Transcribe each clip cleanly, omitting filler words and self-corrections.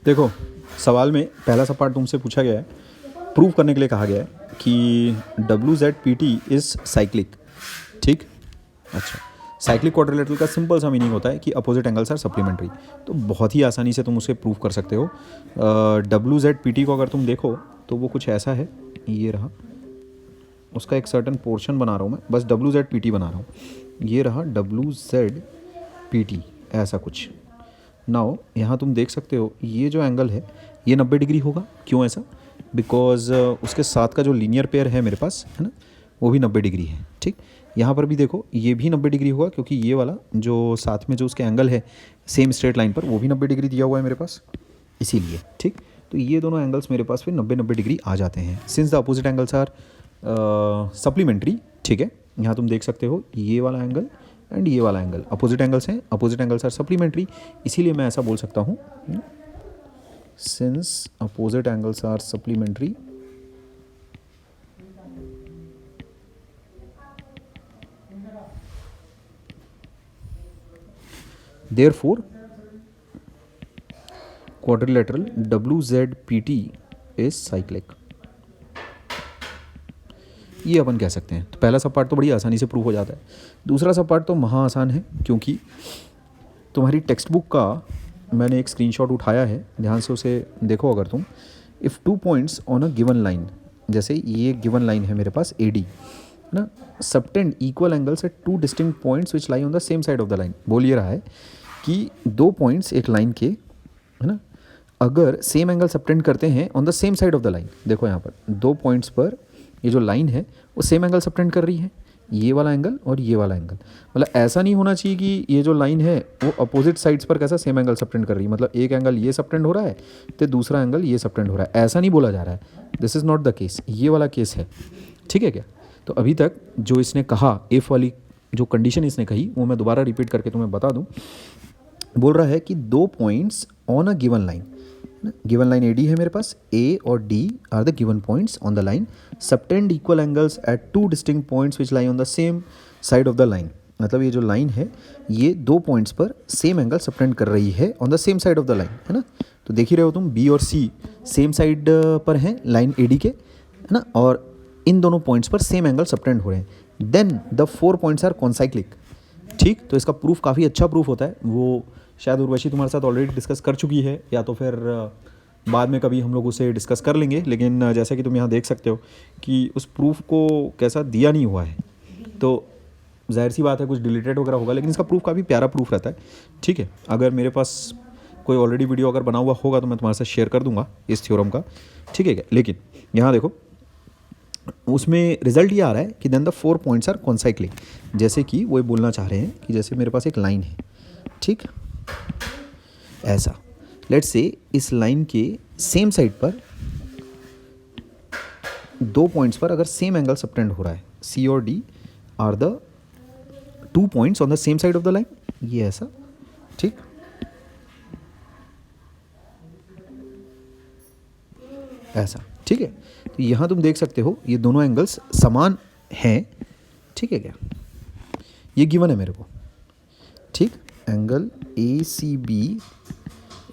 देखो, सवाल में पहला सा पार्ट तुमसे पूछा गया है, प्रूव करने के लिए कहा गया है कि W Z P T is cyclic. ठीक, अच्छा, साइक्लिक क्वाड्रिलेटरल का सिंपल सा मीनिंग होता है कि अपोजिट एंगल्स आर सप्लीमेंट्री। तो बहुत ही आसानी से तुम उसे प्रूव कर सकते हो। डब्ल्यू जेड पी टी को अगर तुम देखो तो वो कुछ ऐसा है, ये रहा, उसका एक सर्टन पोर्शन बना रहा हूँ मैं, बस डब्ल्यू जेड पी टी बना रहा हूँ, ये रहा डब्ल्यू जेड पी टी, ऐसा कुछ। नाउ यहाँ तुम देख सकते हो ये जो एंगल है ये 90 डिग्री होगा। क्यों ऐसा? बिकॉज उसके साथ का जो लीनियर पेयर है मेरे पास, है ना, वो भी 90 डिग्री है। ठीक, यहाँ पर भी देखो ये भी 90 डिग्री होगा, क्योंकि ये वाला जो साथ में जो उसके एंगल है सेम स्ट्रेट लाइन पर, वो भी 90 डिग्री दिया हुआ है मेरे पास, इसीलिए। ठीक, तो ये दोनों एंगल्स मेरे पास फिर 90 डिग्री आ जाते हैं, since the opposite angles are supplementary. ठीक है, यहाँ तुम देख सकते हो ये वाला एंगल एंड ये वाला एंगल अपोजिट एंगल्स हैं, अपोजिट एंगल्स आर सप्लीमेंट्री, इसीलिए मैं ऐसा बोल सकता हूँ, since opposite angles are supplementary therefore quadrilateral WZPT is cyclic। ये अपन कह सकते हैं। तो पहला सब पार्ट तो बड़ी आसानी से प्रूव हो जाता है। दूसरा सब पार्ट तो महा आसान है, क्योंकि तुम्हारी टेक्स्ट बुक का मैंने एक स्क्रीनशॉट उठाया है, ध्यान से उसे देखो। अगर तुम if 2 points on a given line, जैसे ये गिवन लाइन है मेरे पास AD, है ना, subtend equal angles at 2 distinct points which lie on the same side of the line. बोल ये रहा है कि 2 पॉइंट्स एक लाइन के, है ना, अगर सेम एंगल सबटेंड करते हैं on the same side of the line, देखो यहाँ पर 2 पॉइंट्स पर ये जो लाइन है वो सेम एंगल सबटेंड कर रही है, ये वाला एंगल और ये वाला एंगल। मतलब ऐसा नहीं होना चाहिए कि ये जो लाइन है वो अपोजिट साइड्स पर कैसा सेम एंगल सबटेंड कर रही है, मतलब एक एंगल ये सबटेंड हो रहा है तो दूसरा एंगल ये सबटेंड हो रहा है, ऐसा नहीं बोला जा रहा है। This is not the case, ये वाला केस है। ठीक है क्या? तो अभी तक जो इसने कहा, इफ़ वाली जो कंडीशन इसने कही, वो मैं दोबारा रिपीट करके तुम्हें बता दूँ। बोल रहा है कि 2 points on a given line, given line AD है मेरे पास, A और D are the given points on the line, subtend equal angles at 2 distinct points which lie on the same side of the line. मतलब ये जो line है ये 2 points पर सेम एंगल सबटेंड कर रही है on the same side of the line, है ना। तो देख ही रहे हो तुम, B और C सेम साइड पर हैं लाइन AD के, है ना, और इन दोनों पॉइंट्स पर सेम एंगल सबटेंड हो रहे हैं। Then the 4 points are concyclic. ठीक, तो इसका प्रूफ काफ़ी अच्छा प्रूफ होता है। वो शायद उर्वशी तुम्हारे साथ ऑलरेडी डिस्कस कर चुकी है, या तो फिर बाद में कभी हम लोग उसे डिस्कस कर लेंगे। लेकिन जैसा कि तुम यहाँ देख सकते हो कि उस प्रूफ को कैसा दिया नहीं हुआ है, तो जाहिर सी बात है कुछ डिलीटेड वगैरह होगा, लेकिन इसका प्रूफ काफ़ी प्यारा प्रूफ रहता है। ठीक है, अगर मेरे पास कोई ऑलरेडी वीडियो अगर बना हुआ होगा तो मैं तुम्हारे साथ शेयर कर दूंगा इस थ्योरम का। ठीक है क्या? लेकिन यहाँ देखो, उसमें रिजल्ट ये आ रहा है कि then the 4 points are concyclic. जैसे कि वो बोलना चाह रहे हैं कि जैसे मेरे पास एक लाइन है, ठीक, ऐसा, लेट्स से इस लाइन के सेम साइड पर 2 पॉइंट्स पर अगर सेम एंगल सबटेंड हो रहा है, C और D are the 2 points on the same side of the line, ये ऐसा। ठीक, ऐसा। ठीक है, तो यहाँ तुम देख सकते हो ये दोनों एंगल्स समान हैं। ठीक है क्या? ये गिवन है मेरे को। ठीक, angle ACB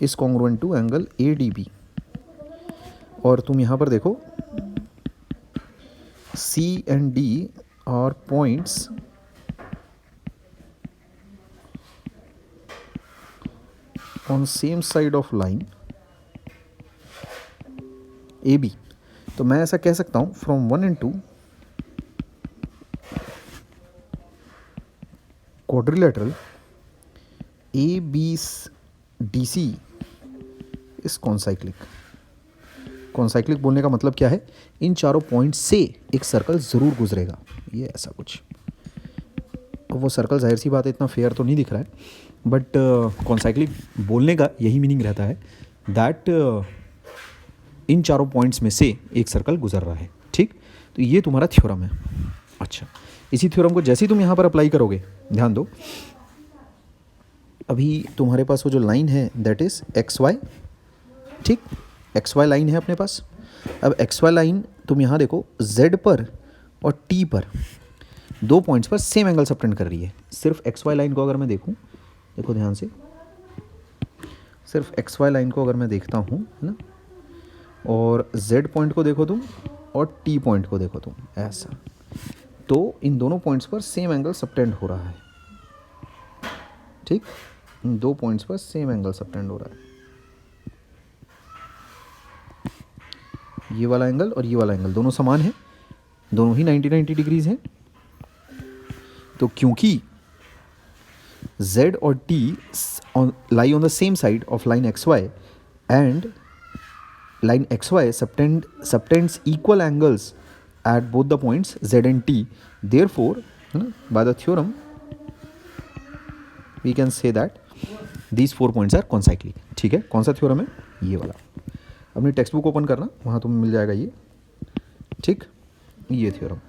is congruent to angle ADB। और तुम यहाँ पर देखो C and D are points on same side of line AB। तो मैं ऐसा कह सकता हूँ from 1 and 2 quadrilateral ABDC is concyclic. Concyclic बोलने का मतलब क्या है? इन चारों पॉइंट से एक सर्कल ज़रूर गुजरेगा, ये ऐसा कुछ। वो सर्कल जाहिर सी बात है इतना फेयर तो नहीं दिख रहा है, बट कॉन्साइक्लिक बोलने का यही मीनिंग रहता है दैट इन चारों पॉइंट्स में से एक सर्कल गुजर रहा है। ठीक, तो ये तुम्हारा थ्योरम है। अच्छा, इसी थ्योरम को जैसे ही तुम यहाँ पर अप्लाई करोगे, ध्यान दो, अभी तुम्हारे पास वो जो लाइन है दैट इज़ XY। ठीक, XY लाइन है अपने पास। अब XY लाइन तुम यहाँ देखो, Z पर और T पर 2 पॉइंट्स पर सेम एंगल सबटेंड कर रही है। सिर्फ XY लाइन को अगर मैं देखूँ, देखो ध्यान से, सिर्फ एक्स वाई लाइन को अगर मैं देखता हूँ, है ना, और जेड पॉइंट को देखो तुम और टी पॉइंट को देखो तुम, ऐसा, तो इन दोनों पॉइंट्स पर सेम एंगल सबटेंड हो रहा है, ठीक, इन दो पॉइंट्स पर सेम एंगल सबटेंड हो रहा है, ये वाला एंगल और ये वाला एंगल दोनों समान है, दोनों ही 90 डिग्रीज हैं। तो क्योंकि z और t lie on the same side of line xy and line xy subtends equal angles at both the points z and t, therefore by the theorem we can say that these 4 points are concyclic। ठीक है, कौन सा theorem है? ये वाला। अपनी text book open करना, वहाँ तुम्हें मिल जाएगा ये, ठीक, ये थ्योरम।